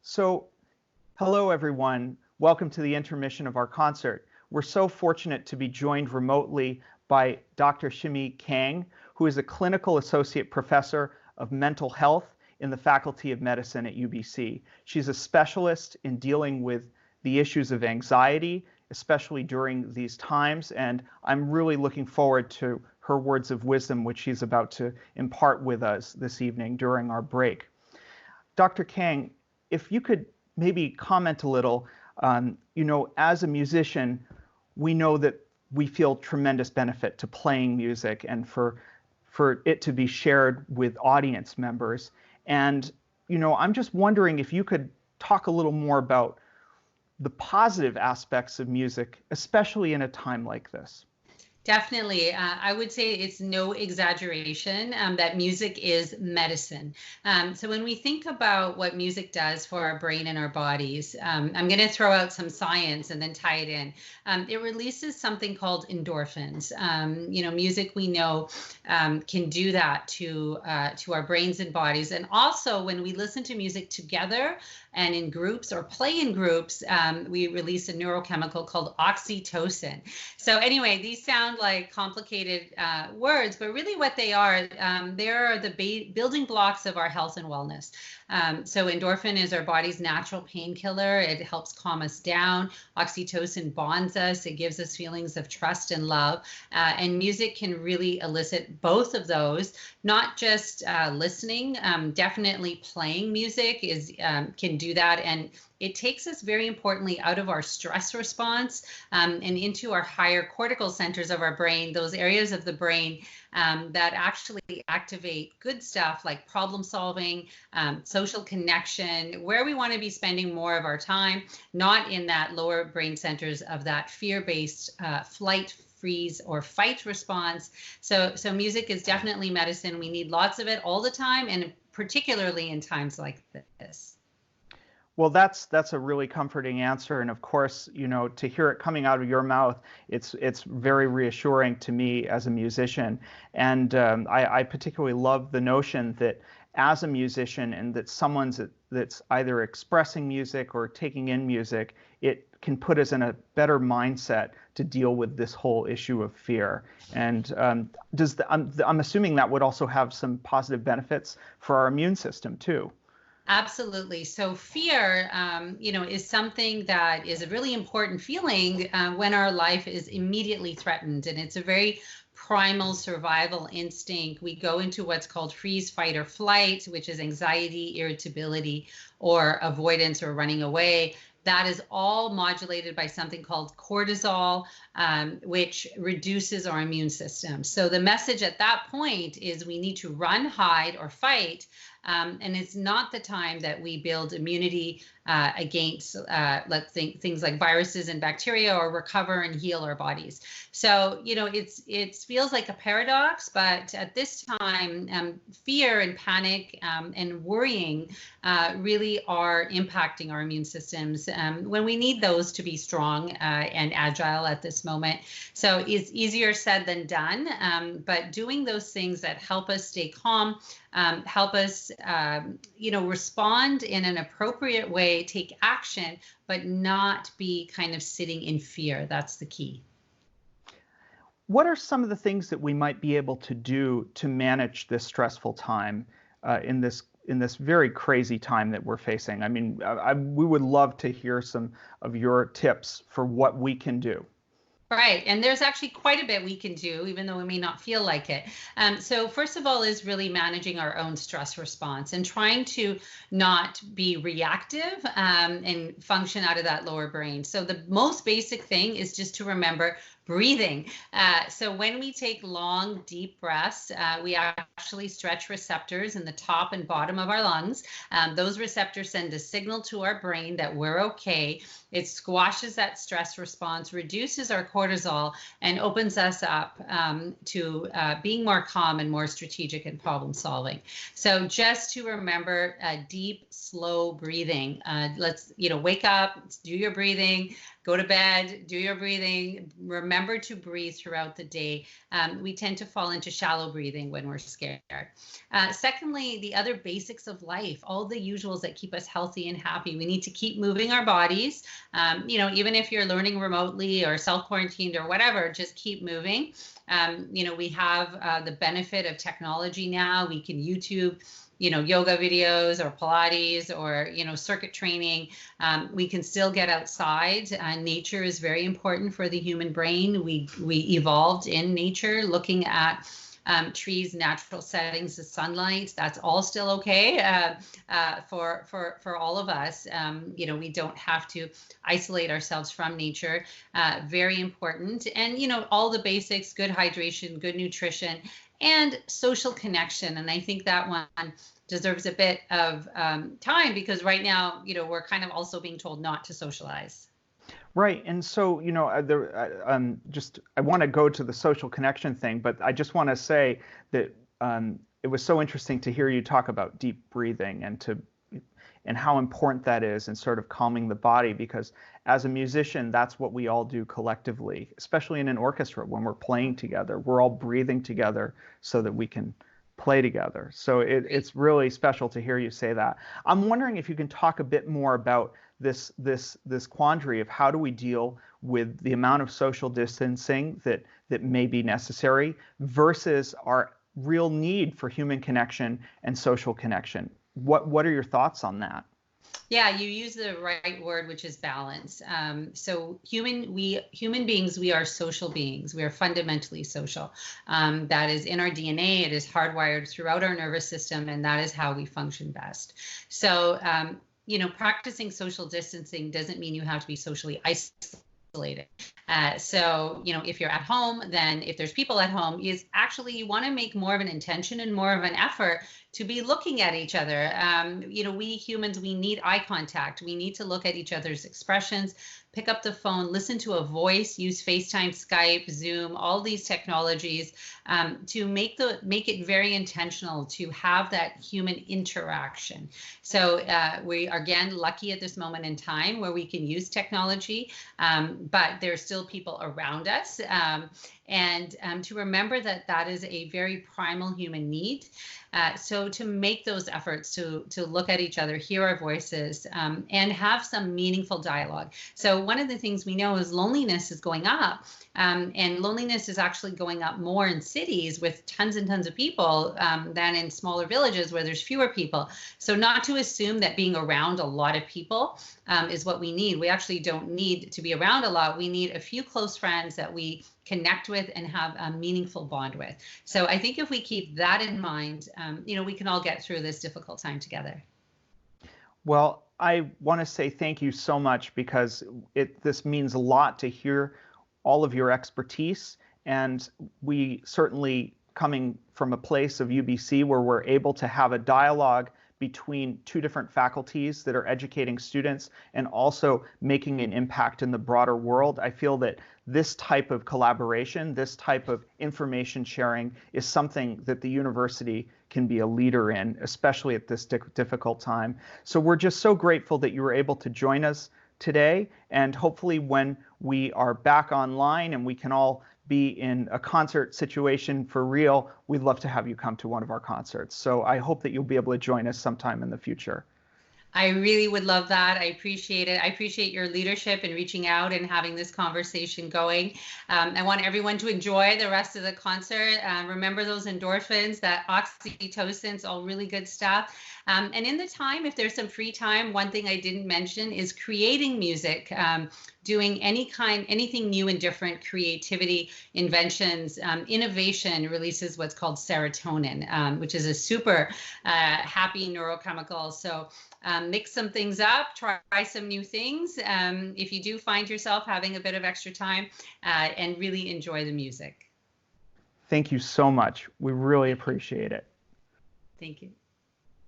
So, hello everyone. Welcome to the intermission of our concert. We're so fortunate to be joined remotely by Dr. Shimi Kang, who is a clinical associate professor of mental health in the Faculty of Medicine at UBC. She's a specialist in dealing with the issues of anxiety, especially during these times, and I'm really looking forward to her words of wisdom, which she's about to impart with us this evening during our break. Dr. Kang, if you could maybe comment a little, as a musician, we know that we feel tremendous benefit to playing music and for it to be shared with audience members. And, I'm just wondering if you could talk a little more about the positive aspects of music, especially in a time like this. Definitely. I would say it's no exaggeration that music is medicine. So when we think about what music does for our brain and our bodies, I'm going to throw out some science and then tie it in. It releases something called endorphins. Music we know can do that to our brains and bodies. And also when we listen to music together and in groups or play in groups, we release a neurochemical called oxytocin. So anyway, these sound like complicated words, but really what they are the building blocks of our health and wellness. So endorphin is our body's natural painkiller. It helps calm us down. Oxytocin bonds us. It gives us feelings of trust and love. And music can really elicit both of those, not just listening. Definitely playing music can do that. And it takes us very importantly out of our stress response and into our higher cortical centers of our brain, those areas of the brain that actually activate good stuff like problem solving, social connection, where we want to be spending more of our time, not in that lower brain centers of that fear-based flight, freeze, or fight response. So music is definitely medicine. We need lots of it all the time, and particularly in times like this. Well, that's a really comforting answer, and of course, to hear it coming out of your mouth, it's very reassuring to me as a musician. And I particularly love the notion that as a musician, and that someone's that's either expressing music or taking in music, it can put us in a better mindset to deal with this whole issue of fear. And I'm assuming that would also have some positive benefits for our immune system too. Absolutely. So fear, is something that is a really important feeling when our life is immediately threatened. And it's a very primal survival instinct. We go into what's called freeze, fight, or flight, which is anxiety, irritability, or avoidance or running away. That is all modulated by something called cortisol, which reduces our immune system. So the message at that point is we need to run, hide, or fight. And it's not the time that we build immunity against, let's think, things like viruses and bacteria, or recover and heal our bodies. So, it feels like a paradox, but at this time, fear and panic and worrying really are impacting our immune systems when we need those to be strong and agile at this moment. So it's easier said than done, but doing those things that help us stay calm, help us, respond in an appropriate way, take action, but not be kind of sitting in fear. That's the key. What are some of the things that we might be able to do to manage this stressful time in this very crazy time that we're facing? I mean, we would love to hear some of your tips for what we can do. Right. And there's actually quite a bit we can do, even though we may not feel like it. So first of all is really managing our own stress response and trying to not be reactive and function out of that lower brain. So the most basic thing is just to remember breathing. So when we take long, deep breaths, we actually stretch receptors in the top and bottom of our lungs. Those receptors send a signal to our brain that we're okay. It squashes that stress response, reduces our cortisol, and opens us up to being more calm and more strategic in problem solving. So just to remember deep, slow breathing. Let's, wake up, do your breathing. go to bed, do your breathing, remember to breathe throughout the day. We tend to fall into shallow breathing when we're scared. Secondly, the other basics of life, all the usuals that keep us healthy and happy. We need to keep moving our bodies. Even if you're learning remotely or self-quarantined or whatever, just keep moving. We have the benefit of technology now. We can YouTube yoga videos or Pilates or, circuit training. We can still get outside. Nature is very important for the human brain. We evolved in nature looking at trees, natural settings, the sunlight. That's all still okay for all of us. We don't have to isolate ourselves from nature. Very important. And, all the basics, good hydration, good nutrition, and social connection. And I think that one deserves a bit of time, because right now, we're kind of also being told not to socialize. Right. And so, I want to go to the social connection thing, but I just want to say that it was so interesting to hear you talk about deep breathing and how important that is in sort of calming the body, because as a musician, that's what we all do collectively, especially in an orchestra when we're playing together. We're all breathing together so that we can play together. So it's really special to hear you say that. I'm wondering if you can talk a bit more about this quandary of how do we deal with the amount of social distancing that may be necessary versus our real need for human connection and social connection. What are your thoughts on that? Yeah, you use the right word, which is balance. So human beings, we are social beings. We are fundamentally social. That is in our DNA. It is hardwired throughout our nervous system, and that is how we function best. So, practicing social distancing doesn't mean you have to be socially isolated. So, if you're at home, then if there's people at home, is actually you want to make more of an intention and more of an effort to be looking at each other. We humans, we need eye contact. We need to look at each other's expressions, pick up the phone, listen to a voice, use FaceTime, Skype, Zoom, all these technologies to make it very intentional to have that human interaction. So we are, again, lucky at this moment in time where we can use technology, but there's still people around us. And to remember that is a very primal human need. So to make those efforts to look at each other, hear our voices, and have some meaningful dialogue. So one of the things we know is loneliness is going up, and loneliness is actually going up more in cities with tons and tons of people than in smaller villages where there's fewer people. So not to assume that being around a lot of people is what we need. We actually don't need to be around a lot. We need a few close friends that we connect with and have a meaningful bond with. So I think if we keep that in mind, we can all get through this difficult time together. Well, I want to say thank you so much, because this means a lot to hear all of your expertise, and we certainly, coming from a place of UBC where we're able to have a dialogue between two different faculties that are educating students and also making an impact in the broader world, I feel that this type of collaboration, this type of information sharing is something that the university can be a leader in, especially at this difficult time. So we're just so grateful that you were able to join us today, and hopefully when we are back online and we can all be in a concert situation for real, we'd love to have you come to one of our concerts. So I hope that you'll be able to join us sometime in the future. I really would love that. I appreciate it. I appreciate your leadership in reaching out and having this conversation going. I want everyone to enjoy the rest of the concert. Remember those endorphins, that oxytocin, it's all really good stuff. And in the time, if there's some free time, one thing I didn't mention is creating music, doing anything new and different, creativity, inventions, innovation releases what's called serotonin, which is a super happy neurochemical. So mix some things up, try some new things if you do find yourself having a bit of extra time, and really enjoy the music. Thank you so much. We really appreciate it. Thank you.